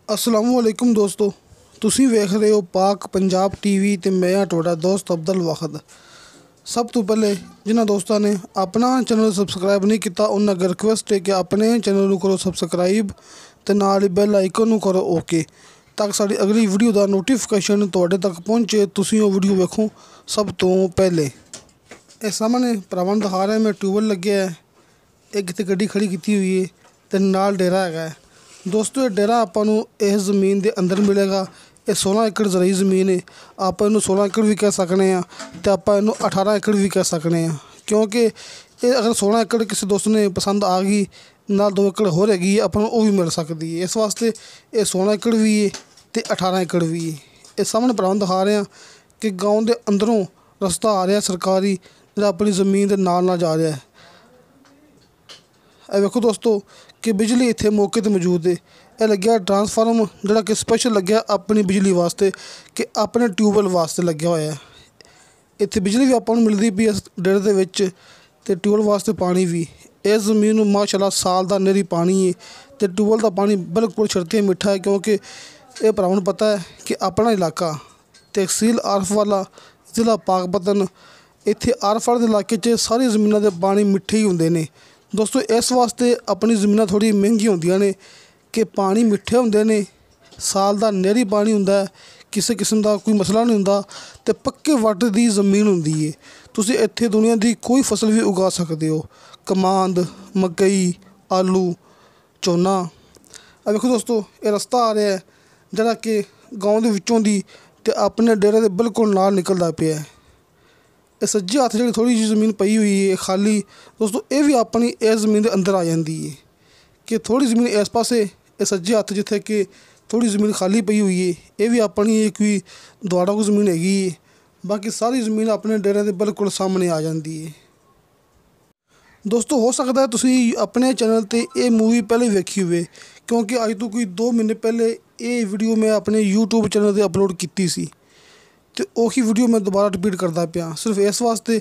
असलामुअलैकुम दोस्तों, तुसी वेख रहे हो पाक पंजाब टीवी ते मैं हाँ तुहाडा दोस्त अब्दुल वाहिद। सब तो पहले जिन्होंने दोस्तों ने अपना चैनल सबसक्राइब नहीं किया उन्होंने अगर रिक्वेस्ट है कि अपने चैनल को करो सबसक्राइब ते नाल ही बैल आइकन को करो ओके ताकि साड़ी अगली वीडियो का नोटिफिकेशन तुहाडे तक पहुँचे, तुसी वो वीडियो वेखो सब तो पहले। ये सामने भरावां दिखा रहा है मैं ट्यूबवेल लगे है, एक इत्थे गड्डी खड़ी की हुई है ते नाल डेरा है। दोस्तों ये डेरा आपां नूं इस ज़मीन के अंदर मिलेगा। ये 16 एकड़ ज़राई ज़मीन है। आप इनू 16 एकड़ भी कह सकते हैं तो आप इनू 18 एकड़ भी कह सकते हैं, क्योंकि ये अगर 16 एकड़ किसी दोस्त ने पसंद आ गई नाल 2 एकड़ हो रहेगी अपन वो भी मिल सकती है। इस वास्ते ये 16 एकड़ भी है तो 18 एकड़ भी है। ये सामने भरावां दिखा रहे हैं कि गाँव के अंदरों रस्ता आ रहा है सरकारी जो अपनी ज़मीन के नाल जा रहा है। ਇਹ ਵੇਖੋ ਦੋਸਤੋ कि बिजली इत्थे मौके ते मौजूद है। यह लग्या ट्रांसफार्म जोड़ा कि स्पैशल लग्या अपनी बिजली वास्ते कि अपने ट्यूबवेल वास्ते लग्या होया है। इत्थे बिजली भी आपां नूं मिलदी पई इस डेरे दे विच ते ट्यूबवेल वास्ते पानी भी। इस ज़मीन नूं माशाअल्लाह साल दा निरी पानी है ते ट्यूबवेल दा पानी बिल्कुल छड़ते मिठा है, क्योंकि ये भरावां नूं पता है कि अपना इलाका तहसील आरफवाला जिला पाकपतन इत्थे आरफवाल दे इलाके च सारी ज़मीनां दे पानी मिठे ही हुंदे ने। दोस्तों इस वास्ते अपनी ज़मीनां थोड़ी महंगी होंदियां ने कि पानी मिठे होंदे ने, साल दा नेरी पानी हुंदा है, किसी किस्म का कोई मसला नहीं हुंदा ते पक्के वाटर दी ज़मीन हुंदी है। तुसीं इत्थे दुनिया दी कोई फसल भी उगा सकदे हो, कमांद, मकई, आलू, झोना। अब देखो दोस्तों ये रस्ता आ रहा है जिहड़ा कि गाँव दे विचों दी ते अपने डेरे दे बिल्कुल नाल निकलदा पिया है। ये सज्जे हत्थ जी थोड़ी जी ज़मीन पई हुई है खाली, दोस्तों ये भी अपनी इस ज़मीन के अंदर आ जाती है कि थोड़ी ज़मीन इस पासे ये सज्जे हत्थ जिथे कि थोड़ी ज़मीन खाली पई हुई है, ये भी अपनी एक भी दुआड़ा को ज़मीन हैगी है। बाकी सारी ज़मीन अपने डेरे के बिल्कुल सामने आ जाती है। दोस्तों हो सकता है तुसी अपने चैनल पर यह मूवी पहले वेखी हुए, क्योंकि अज तो कोई 2 महीने पहले ये वीडियो मैं अपने यूट्यूब चैनल पर अपलोड की सी तो वही वीडियो मैं दोबारा रिपीट करता पिया सिर्फ इस वास्ते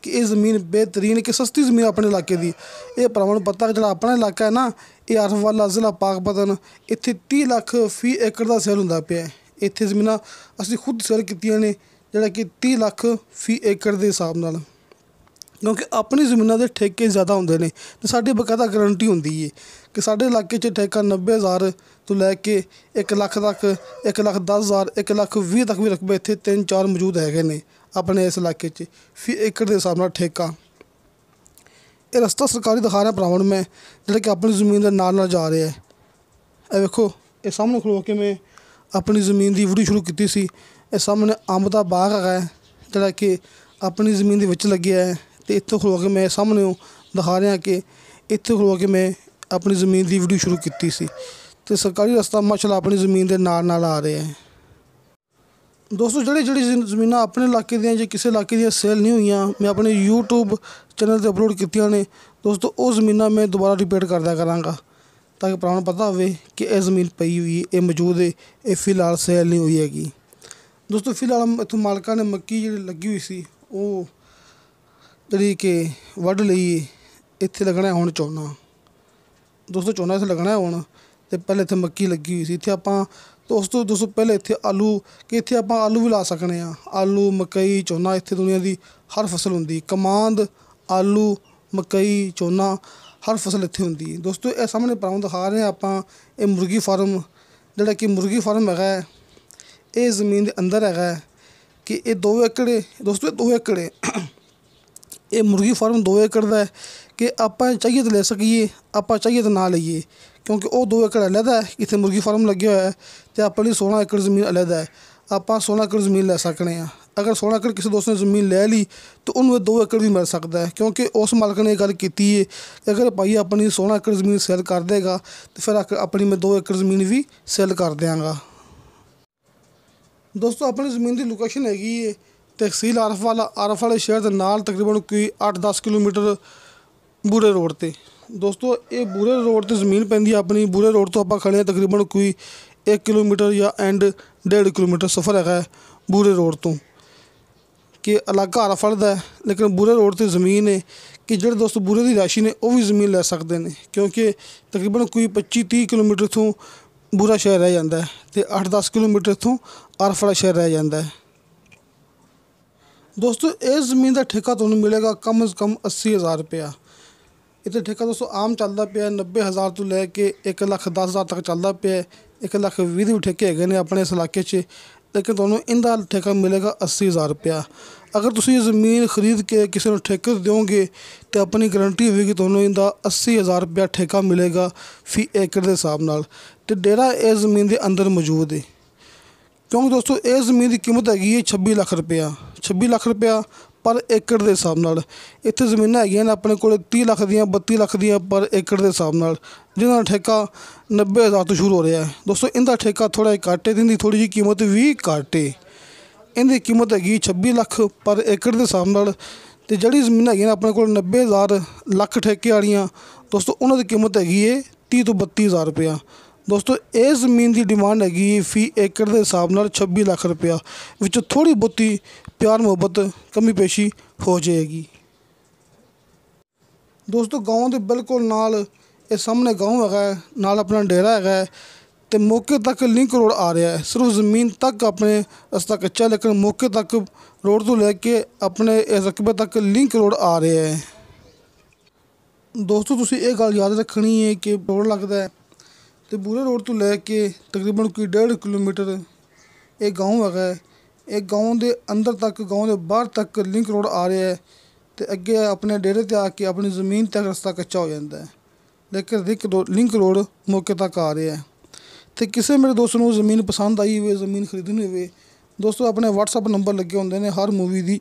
कि ये ज़मीन बेहतरीन कि सस्ती ज़मीन अपने इलाके की। ये भरावां नूं पता कि जो अपना इलाका है ना ये आरफवाला जिला पाकपतन इत्थे 30 लाख फी एकड़ का सेल हुंदा पिया। इत्थे ज़मीनां असीं खुद सेल कीतियां ने जिहड़ा कि 30 लाख फी एकड़ के हिसाब नाल, क्योंकि अपनी ज़मीनों के ठेके ज़्यादा होंदे ने ते साडी बकायदा गारंटी होंदी है कि साडे इलाके च ठेका 90,000 तो लैके 1 लाख तक, 1,10,000, 1,20,000 तक भी रकबे इत्थे 3-4 मौजूद हैगे ने अपने इस इलाके च फी एकड़ के हिसाब नाल ठेका। ये रस्ता सरकारी दिखा रहा भरावां नूं मैं जिहड़ा कि अपनी ज़मीन के नाल जा रहा है। ये वेखो ये सामने खलो के मैं अपनी ज़मीन की वीडियो शुरू की सी। ये सामने अंब दा बाग है जिहड़ा कि अपनी ज़मीन दे विच लग्या है तो इत्थों खलो के मैं सामने दिखा रहा कि इत्थों खलो के मैं अपनी ज़मीन की वीडियो शुरू की सी तो सरकारी रस्ता माशाअल्लाह अपनी ज़मीन के नाल आ रहा है। दोस्तों जिहड़ी ज़मीनां अपने इलाके दियां जे किसी इलाके दियां सेल नहीं हुई मैं अपने यूट्यूब चैनल पर अपलोड कीतियां ने, दोस्तों वो ज़मीनां मैं दोबारा रिपीट करदा करांगा ताकि भरावां नूं पता होवे कि यह ज़मीन पई हुई है, ये मौजूद है, ये फिलहाल सेल नहीं हुई हैगी। दोस्तों फिलहाल इत्थों मालकां ने मक्की जी लगी हुई सी वो जिहड़ी कि वढ लई है। इत्थे लगना है हुण झोना। दोस्तों झोना इत्थे लगना है हुण ते पहले इत्थे मक्की लगी हुई सी। इत्थे आपां दोस्तों पहले इत्थे आलू कि इत्थे आपां आलू भी ला सकने आ, आलू मकई झोना इत्थे दुनिया की हर फसल हुंदी, कमांद आलू मकई झोना हर फसल इत्थे हुंदी। दोस्तों ये सामने भरावां दिखा रहे हैं आपां ये मुर्गी फार्म जिहड़ा कि मुर्गी फार्म हैगा है, ये ज़मीन के अंदर हैगा है कि ये 2 एकड़ दोस्तों 2 एकड़ ये मुर्गी फार्म 2 एकड़ का है कि आपां चाहिए तो ले सकीए, आपां चाहिए तो ना लईए, क्योंकि वो 2 एकड़ अलहदा है इत्थे मुर्गी फार्म लगे हुआ है तो अपनी 16 एकड़ ज़मीन अलहदा है। आपां 16 एकड़ ज़मीन ले सकने हैं। अगर 16 एकड़ किसी दोस्त ने ज़मीन ले ली तो उन्होंने 2 एकड़ भी मिल सकता है, क्योंकि उस मालक ने गल की है कि अगर भाई अपनी 16 एकड़ ज़मीन सेल कर देगा तो फिर अपनी मैं 2 एकड़ ज़मीन भी सेल कर देंगा। दोस्तों अपनी ज़मीन की लोकेशन हैगी है तहसील आरफवाला शहर के नाल तकरीबन कोई 8-10 किलोमीटर बूरे रोड पर। दोस्तों ये बूरे रोड पर ज़मीन पैंदी है अपनी। बूरे रोड तो आप खड़े तकरीबन कोई 1 किलोमीटर या एंड 1.5 किलोमीटर सफ़र है बूरे रोड तो कि इलाका आरफवाल दा है, लेकिन बूरे रोड पर ज़मीन है कि जो दोस्त बूरे की राशि ने वह भी ज़मीन ले सकते हैं, क्योंकि तकरीबन कोई 25-30 किलोमीटर तो ਬੂਰਾ ਸ਼ਹਿਰ ਰਹਿ ਜਾਂਦਾ ਹੈ ਤੇ 8-10 ਕਿਲੋਮੀਟਰ ਇੱਥੋਂ ਆਰਫ ਵਾਲਾ ਸ਼ਹਿਰ ਰਹਿ ਜਾਂਦਾ ਹੈ। ਦੋਸਤੋ ਇਸ ਜ਼ਮੀਨ ਦਾ ਠੇਕਾ ਤੁਹਾਨੂੰ ਮਿਲੇਗਾ ਕਮ ਸੇ ਕਮ 80,000 ਰੁਪਇਆ। ਇੱਥੇ ਠੇਕਾ ਦੋਸਤੋ ਆਮ ਚੱਲਦਾ ਪਿਆ 90,000 ਤੋਂ ਲੈ ਕੇ 1,10,000 ਤੱਕ ਚੱਲਦਾ ਪਿਆ। 1,20,000 ਦੇ ਵੀ ਠੇਕੇ ਹੈਗੇ ਨੇ ਆਪਣੇ ਇਸ ਇਲਾਕੇ 'ਚ, ਲੇਕਿਨ ਤੁਹਾਨੂੰ ਇਹਦਾ ਠੇਕਾ ਮਿਲੇਗਾ 80,000 ਰੁਪਇਆ। ਅਗਰ ਤੁਸੀਂ ਇਹ ਜ਼ਮੀਨ ਖਰੀਦ ਕੇ ਕਿਸੇ ਨੂੰ ਠੇਕੇ 'ਤੇ ਦਿਓਗੇ ਤਾਂ ਆਪਣੀ ਗਰੰਟੀ ਹੋਵੇਗੀ ਤੁਹਾਨੂੰ ਇਹਦਾ 80,000 ਰੁਪਇਆ ਠੇਕਾ ਮਿਲੇਗਾ ਫੀ ਏਕੜ ਦੇ ਹਿਸਾਬ ਨਾਲ। ਅਤੇ ਡੇਰਾ ਇਸ ਜ਼ਮੀਨ ਦੇ ਅੰਦਰ ਮੌਜੂਦ ਹੈ, ਕਿਉਂਕਿ ਦੋਸਤੋ ਇਸ ਜ਼ਮੀਨ ਦੀ ਕੀਮਤ ਹੈਗੀ ਹੈ 26 ਲੱਖ ਰੁਪਇਆ। 26 ਲੱਖ ਰੁਪਇਆ ਪਰ ਏਕੜ ਦੇ ਹਿਸਾਬ ਨਾਲ। ਇੱਥੇ ਜ਼ਮੀਨਾਂ ਹੈਗੀਆਂ ਨੇ ਆਪਣੇ ਕੋਲ 30 ਲੱਖ ਦੀਆਂ 32 ਲੱਖ ਦੀਆਂ ਪਰ ਏਕੜ ਦੇ ਹਿਸਾਬ ਨਾਲ, ਜਿਹਨਾਂ ਦਾ ਠੇਕਾ 90,000 ਤੋਂ ਸ਼ੁਰੂ ਹੋ ਰਿਹਾ ਹੈ। ਦੋਸਤੋ ਇਹਦਾ ਠੇਕਾ ਥੋੜ੍ਹਾ ਜਿਹਾ ਘੱਟ ਹੈ, ਇਹਦੀ ਥੋੜ੍ਹੀ ਜਿਹੀ ਕੀਮਤ ਵੀ ਘੱਟ ਹੈ। ਇਹਦੀ ਕੀਮਤ ਹੈਗੀ 26 ਲੱਖ ਪਰ ਏਕੜ ਦੇ ਹਿਸਾਬ ਨਾਲ। ਅਤੇ ਜਿਹੜੀ ਜ਼ਮੀਨ ਹੈਗੀ ਨੇ ਆਪਣੇ ਕੋਲ 90,000 ਲੱਖ ਠੇਕੇ ਵਾਲੀਆਂ, ਦੋਸਤੋ ਉਹਨਾਂ ਦੀ ਕੀਮਤ ਹੈਗੀ ਹੈ 30 ਤੋਂ 32,000 ਰੁਪਇਆ। ਦੋਸਤੋ ਇਹ ਜ਼ਮੀਨ ਦੀ ਡਿਮਾਂਡ ਹੈਗੀ ਫੀ ਏਕੜ ਦੇ ਹਿਸਾਬ ਨਾਲ 26 ਲੱਖ ਰੁਪਇਆ, ਵਿੱਚੋਂ ਥੋੜ੍ਹੀ ਬਹੁਤੀ ਪਿਆਰ ਮੁਹੱਬਤ ਕਮੀ ਪੇਸ਼ੀ ਹੋ ਜਾਏਗੀ। ਦੋਸਤੋ ਗਾਓਂ ਦੇ ਬਿਲਕੁਲ ਨਾਲ ਇਹ ਸਾਹਮਣੇ ਗਾਓਂ ਹੈਗਾ, ਨਾਲ ਆਪਣਾ ਡੇਰਾ ਹੈਗਾ ਅਤੇ ਮੌਕੇ ਤੱਕ ਲਿੰਕ ਰੋਡ ਆ ਰਿਹਾ ਹੈ। ਸਿਰਫ ਜ਼ਮੀਨ ਤੱਕ ਆਪਣੇ ਰਸਤਾ ਕੱਚਾ, ਲੇਕਿਨ ਮੌਕੇ ਤੱਕ ਰੋਡ ਤੋਂ ਲੈ ਕੇ ਆਪਣੇ ਇਸ ਰਕਬੇ ਤੱਕ ਲਿੰਕ ਰੋਡ ਆ ਰਿਹਾ ਹੈ। ਦੋਸਤੋ ਤੁਸੀਂ ਇਹ ਗੱਲ ਯਾਦ ਰੱਖਣੀ ਹੈ ਕਿ ਰੋਡ ਲੱਗਦਾ ਹੈ ਅਤੇ ਬੂਰੇ ਰੋਡ ਤੋਂ ਲੈ ਕੇ ਤਕਰੀਬਨ ਕੋਈ 1.5 ਕਿਲੋਮੀਟਰ ਇਹ ਗਾਓਂ ਹੈਗਾ। ਇਹ ਗਾਓਂ ਦੇ ਅੰਦਰ ਤੱਕ, ਗਾਓਂ ਦੇ ਬਾਹਰ ਤੱਕ ਲਿੰਕ ਰੋਡ ਆ ਰਿਹਾ ਹੈ ਅਤੇ ਅੱਗੇ ਆਪਣੇ ਡੇਰੇ 'ਤੇ ਆ ਕੇ ਆਪਣੀ ਜ਼ਮੀਨ ਤੱਕ ਰਸਤਾ ਕੱਚਾ ਹੋ ਜਾਂਦਾ ਹੈ, ਲੇਕਿਨ ਲਿੰਕ ਰੋਡ ਮੌਕੇ ਤੱਕ ਆ ਰਿਹਾ ਹੈ। ਅਤੇ ਕਿਸੇ ਮੇਰੇ ਦੋਸਤ ਨੂੰ ਜ਼ਮੀਨ ਪਸੰਦ ਆਈ ਹੋਵੇ, ਜ਼ਮੀਨ ਖਰੀਦਣੀ ਹੋਵੇ, ਦੋਸਤੋ ਆਪਣੇ WhatsApp ਨੰਬਰ ਲੱਗੇ ਹੁੰਦੇ ਨੇ ਹਰ ਮੂਵੀ ਦੀ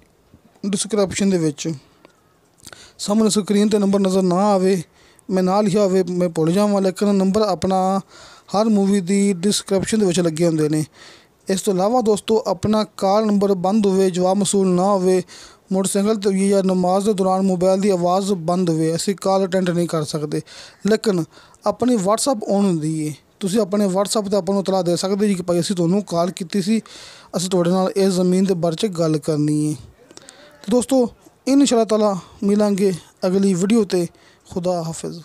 ਡਿਸਕ੍ਰਿਪਸ਼ਨ ਦੇ ਵਿੱਚ। ਸਾਹਮਣੇ ਸਕਰੀਨ 'ਤੇ ਨੰਬਰ ਨਜ਼ਰ ਨਾ ਆਵੇ, ਮੈਂ ਨਾ ਲਿਖਿਆ ਹੋਵੇ, ਮੈਂ ਭੁੱਲ ਜਾਵਾਂ, ਲੇਕਿਨ ਨੰਬਰ ਆਪਣਾ ਹਰ ਮੂਵੀ ਦੀ ਡਿਸਕ੍ਰਿਪਸ਼ਨ ਦੇ ਵਿੱਚ ਲੱਗੇ ਹੁੰਦੇ ਨੇ। ਇਸ ਤੋਂ ਇਲਾਵਾ ਦੋਸਤੋ ਆਪਣਾ ਕਾਲ ਨੰਬਰ ਬੰਦ ਹੋਵੇ, ਜਵਾਬ ਮਸੂਲ ਨਾ ਹੋਵੇ, ਮੋਟਰਸਾਈਕਲ 'ਤੇ ਵੀ ਜਾਂ ਨਮਾਜ਼ ਦੇ ਦੌਰਾਨ ਮੋਬਾਈਲ ਦੀ ਆਵਾਜ਼ ਬੰਦ ਹੋਵੇ, ਅਸੀਂ ਕਾਲ ਅਟੈਂਡ ਨਹੀਂ ਕਰ ਸਕਦੇ। ਲੇਕਿਨ ਆਪਣੀ WhatsApp ਔਨ ਹੁੰਦੀ ਹੈ, ਤੁਸੀਂ ਆਪਣੇ WhatsApp 'ਤੇ ਆਪਾਂ ਨੂੰ ਇਤਲਾਹ ਦੇ ਸਕਦੇ ਜੀ ਕਿ ਭਾਈ ਅਸੀਂ ਤੁਹਾਨੂੰ ਕਾਲ ਕੀਤੀ ਸੀ, ਅਸੀਂ ਤੁਹਾਡੇ ਨਾਲ ਇਸ ਜ਼ਮੀਨ ਦੇ ਬਾਰੇ 'ਚ ਗੱਲ ਕਰਨੀ ਹੈ। ਅਤੇ ਦੋਸਤੋ ਇਨਸ਼ਾ ਅੱਲਾਹ ਤਾਲਾ ਮਿਲਾਂਗੇ ਅਗਲੀ ਵੀਡੀਓ 'ਤੇ। ਖੁਦਾ ਹਾਫਿਜ਼।